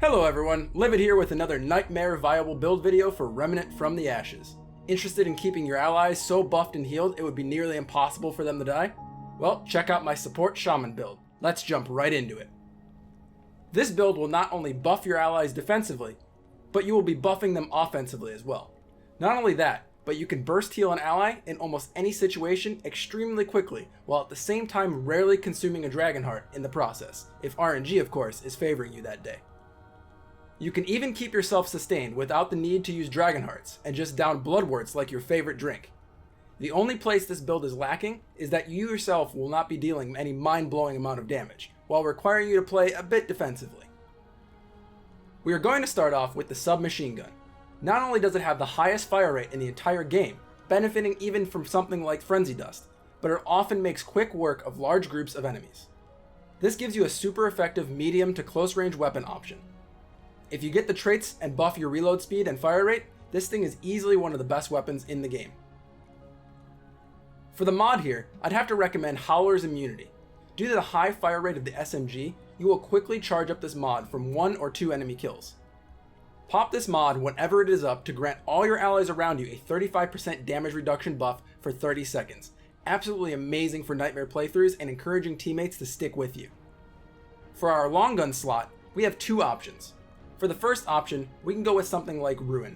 Hello everyone, Livid here with another nightmare viable build video for Remnant from the Ashes. Interested in keeping your allies so buffed and healed it would be nearly impossible for them to die? Well, check out my support Shaman build. Let's jump right into it. This build will not only buff your allies defensively, but you will be buffing them offensively as well. Not only that, but you can burst heal an ally in almost any situation extremely quickly, while at the same time rarely consuming a dragon heart in the process, if RNG of course is favoring you that day. You can even keep yourself sustained without the need to use dragon hearts and just down bloodworts like your favorite drink. The only place this build is lacking is that you yourself will not be dealing any mind-blowing amount of damage, while requiring you to play a bit defensively. We are going to start off with the Submachine gun. Not only does it have the highest fire rate in the entire game, benefiting even from something like Frenzy Dust, but it often makes quick work of large groups of enemies. This gives you a super effective medium to close range weapon option. If you get the traits and buff your reload speed and fire rate, this thing is easily one of the best weapons in the game. For the mod here, I'd have to recommend Howler's Immunity. Due to the high fire rate of the SMG, you will quickly charge up this mod from 1 or 2 enemy kills. Pop this mod whenever it is up to grant all your allies around you a 35% damage reduction buff for 30 seconds. Absolutely amazing for nightmare playthroughs and encouraging teammates to stick with you. For our long gun slot, we have 2 options. For the first option, we can go with something like Ruin.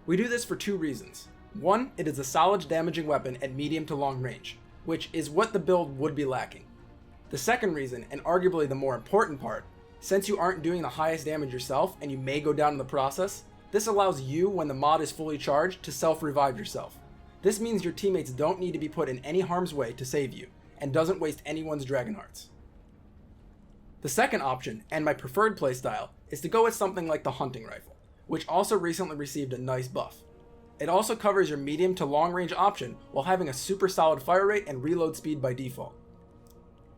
We do this for 2 reasons. One, it is a solid damaging weapon at medium to long range, which is what the build would be lacking. The second reason, and arguably the more important part, since you aren't doing the highest damage yourself and you may go down in the process, this allows you, when the mod is fully charged, to self-revive yourself. This means your teammates don't need to be put in any harm's way to save you, and doesn't waste anyone's dragon hearts. The second option, and my preferred playstyle, is to go with something like the hunting rifle, which also recently received a nice buff. It also covers your medium to long range option while having a super solid fire rate and reload speed by default.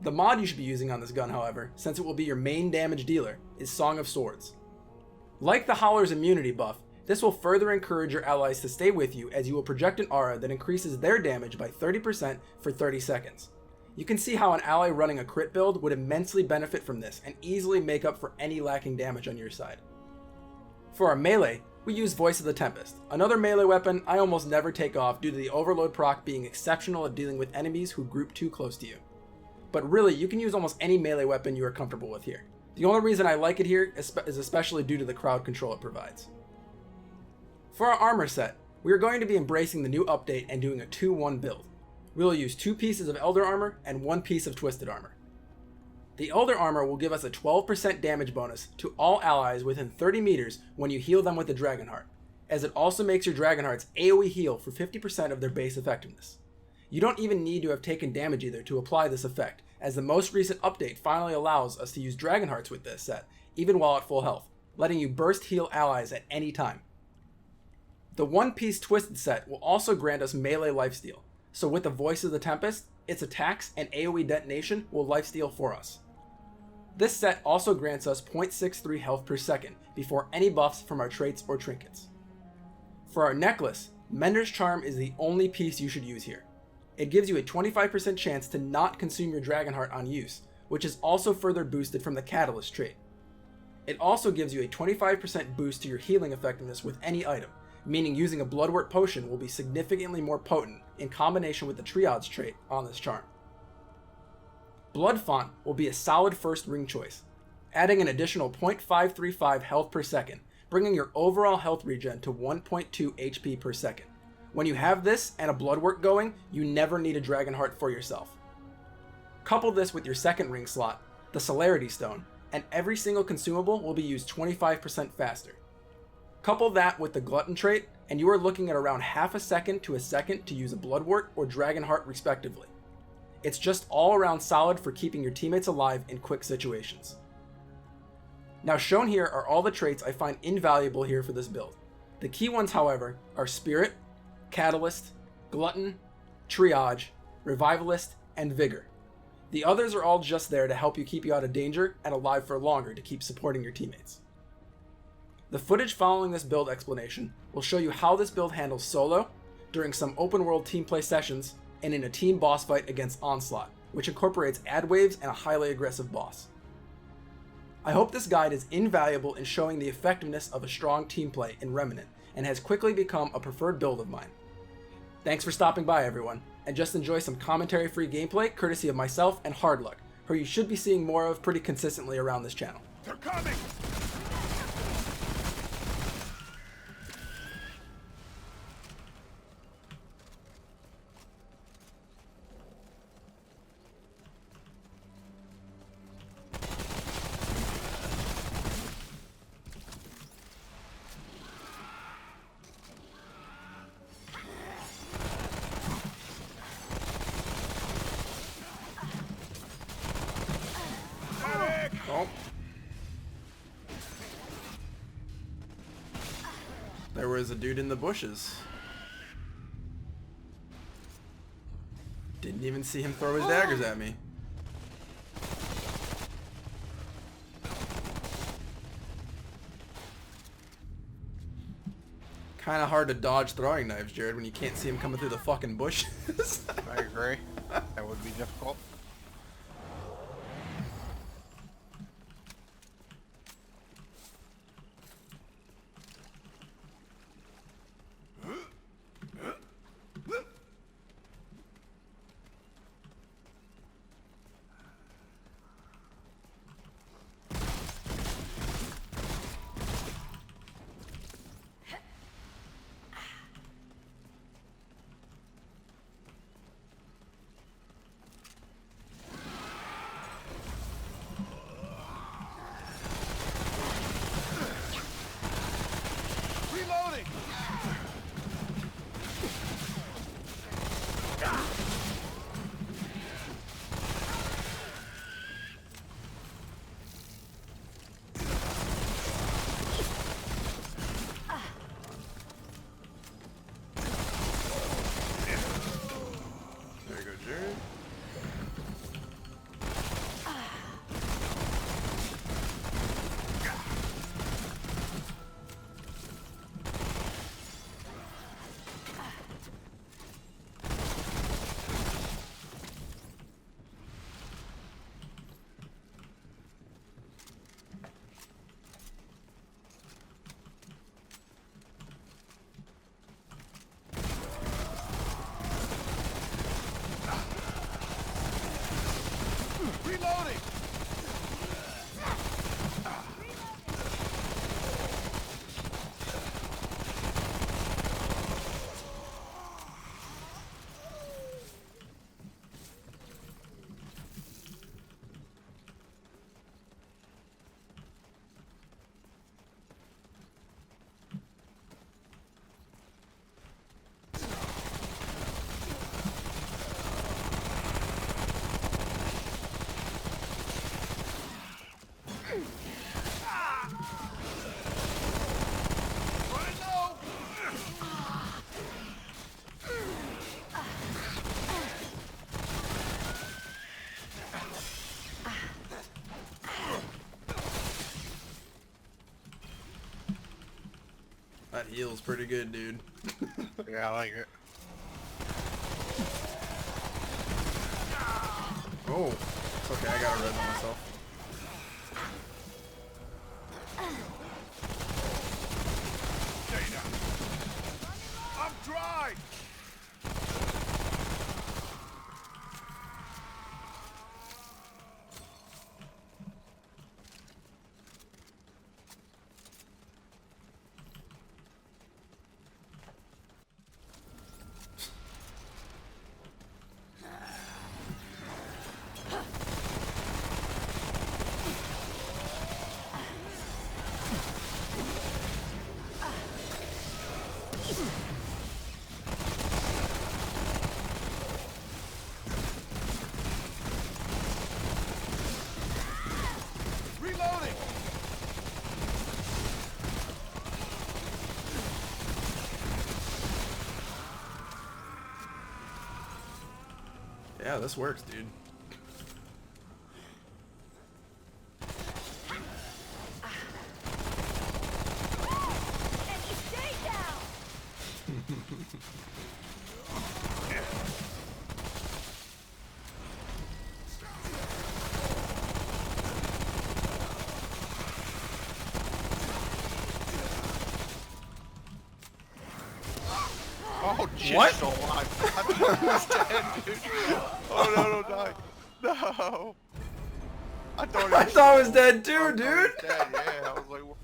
The mod you should be using on this gun, however, since it will be your main damage dealer, is Song of Swords. Like the Howler's Immunity buff, this will further encourage your allies to stay with you as you will project an aura that increases their damage by 30% for 30 seconds. You can see how an ally running a crit build would immensely benefit from this and easily make up for any lacking damage on your side. For our melee, we use Voice of the Tempest, another melee weapon I almost never take off due to the overload proc being exceptional at dealing with enemies who group too close to you. But really, you can use almost any melee weapon you are comfortable with here. The only reason I like it here is especially due to the crowd control it provides. For our armor set, we are going to be embracing the new update and doing a 2-1 build. We will use 2 pieces of Elder Armor and 1 piece of Twisted Armor. The Elder Armor will give us a 12% damage bonus to all allies within 30 meters when you heal them with the Dragon Heart, as it also makes your Dragon Hearts AoE heal for 50% of their base effectiveness. You don't even need to have taken damage either to apply this effect, as the most recent update finally allows us to use Dragon Hearts with this set, even while at full health, letting you burst heal allies at any time. The 1-piece Twisted set will also grant us melee lifesteal. So with the Voice of the Tempest, its attacks and AoE detonation will lifesteal for us. This set also grants us 0.63 health per second before any buffs from our traits or trinkets. For our necklace, Mender's Charm is the only piece you should use here. It gives you a 25% chance to not consume your Dragon Heart on use, which is also further boosted from the Catalyst trait. It also gives you a 25% boost to your healing effectiveness with any item, meaning using a Bloodwort potion will be significantly more potent in combination with the Triage trait on this charm. Blood Font will be a solid first ring choice, adding an additional 0.535 health per second, bringing your overall health regen to 1.2 HP per second. When you have this and a Bloodwort going, you never need a Dragon Heart for yourself. Couple this with your second ring slot, the Celerity Stone, and every single consumable will be used 25% faster. Couple that with the Glutton trait, and you are looking at around half a second to a second to use a Bloodwort or Dragon Heart respectively. It's just all around solid for keeping your teammates alive in quick situations. Now shown here are all the traits I find invaluable here for this build. The key ones, however, are Spirit, Catalyst, Glutton, Triage, Revivalist, and Vigor. The others are all just there to help you keep you out of danger and alive for longer to keep supporting your teammates. The footage following this build explanation will show you how this build handles solo, during some open world team play sessions, and in a team boss fight against Onslaught, which incorporates ad waves and a highly aggressive boss. I hope this guide is invaluable in showing the effectiveness of a strong team play in Remnant, and has quickly become a preferred build of mine. Thanks for stopping by, everyone, and just enjoy some commentary-free gameplay courtesy of myself and Hardluck, who you should be seeing more of pretty consistently around this channel. They're coming! Oh. There was a dude in the bushes. Didn't even see him throw his daggers at me. Kind of hard to dodge throwing knives, Jared, when you can't see him coming through the fucking bushes. I agree. That would be difficult. Reloading! There you go, Jared. Reloading! Running low! That heal's pretty good, dude. Yeah, I like it. Oh, it's okay, I got a res on myself. Data! I'm dry! Reloading! Yeah, this works, dude. Oh, shit, What? still alive. I thought he was dead, dude. Oh, no, don't die. No. I thought he was I thought I was still- dead too, I thought he was dude. dead, yeah. I was like, what?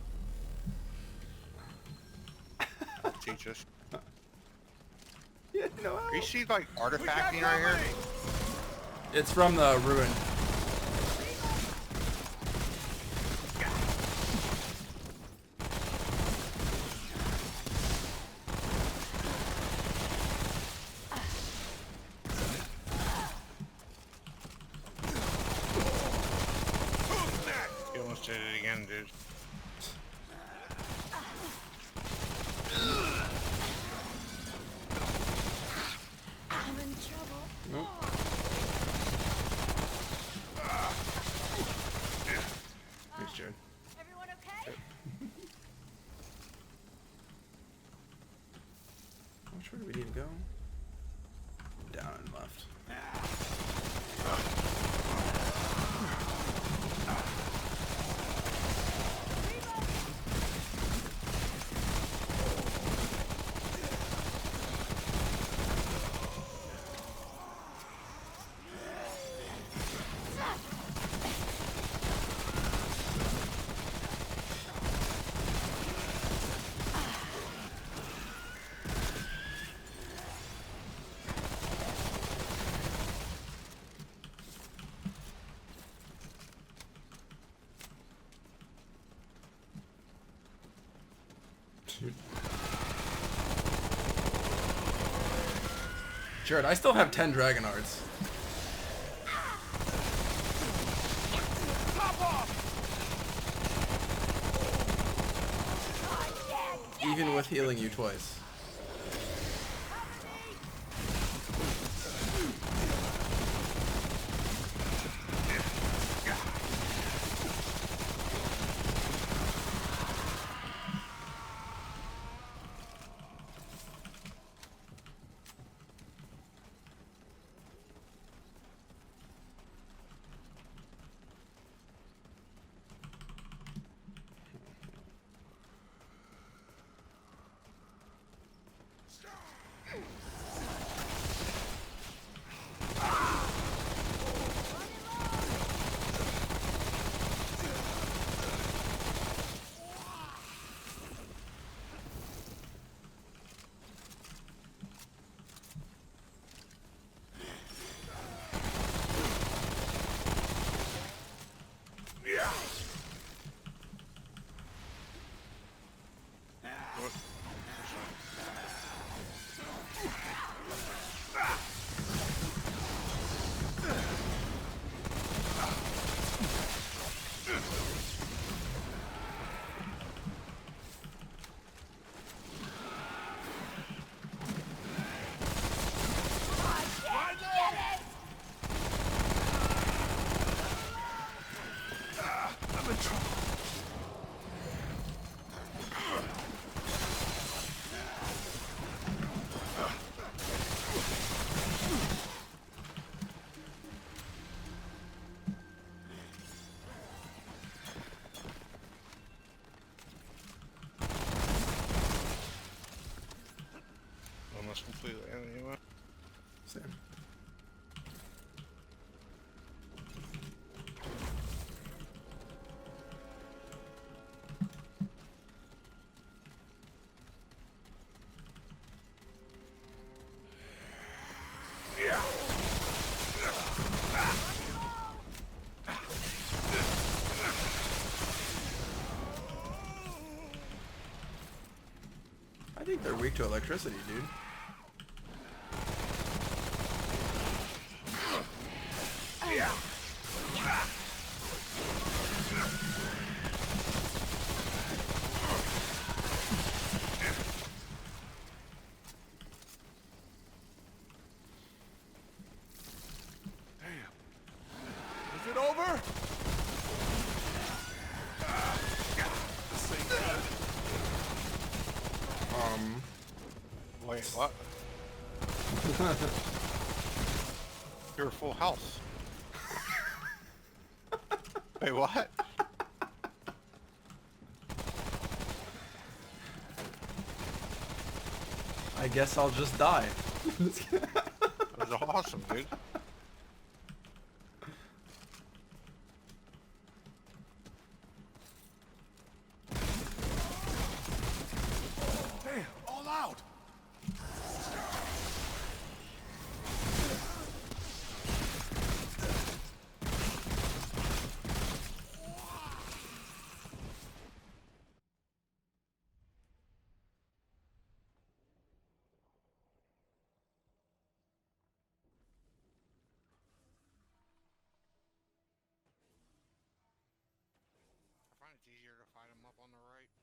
Teach us. Yeah, no. Do you see, like, We got artifacting right here? company! It's from the ruin. You almost did it again, dude. I'm in trouble. Nope. Thanks, Jared. Everyone okay? Which way do we need to go? Down and left. Dude. Jared, I still have 10 Dragon Hearts. Top off! Even with healing you twice. I'm in trouble. Almost completely anyway. Same. I think they're weak to electricity, dude. Is it over? This ain't good. Wait, what? You're full house. Wait, what? I guess I'll just die. That was awesome, dude. Damn, all out. I find it's easier to fight them up on the right.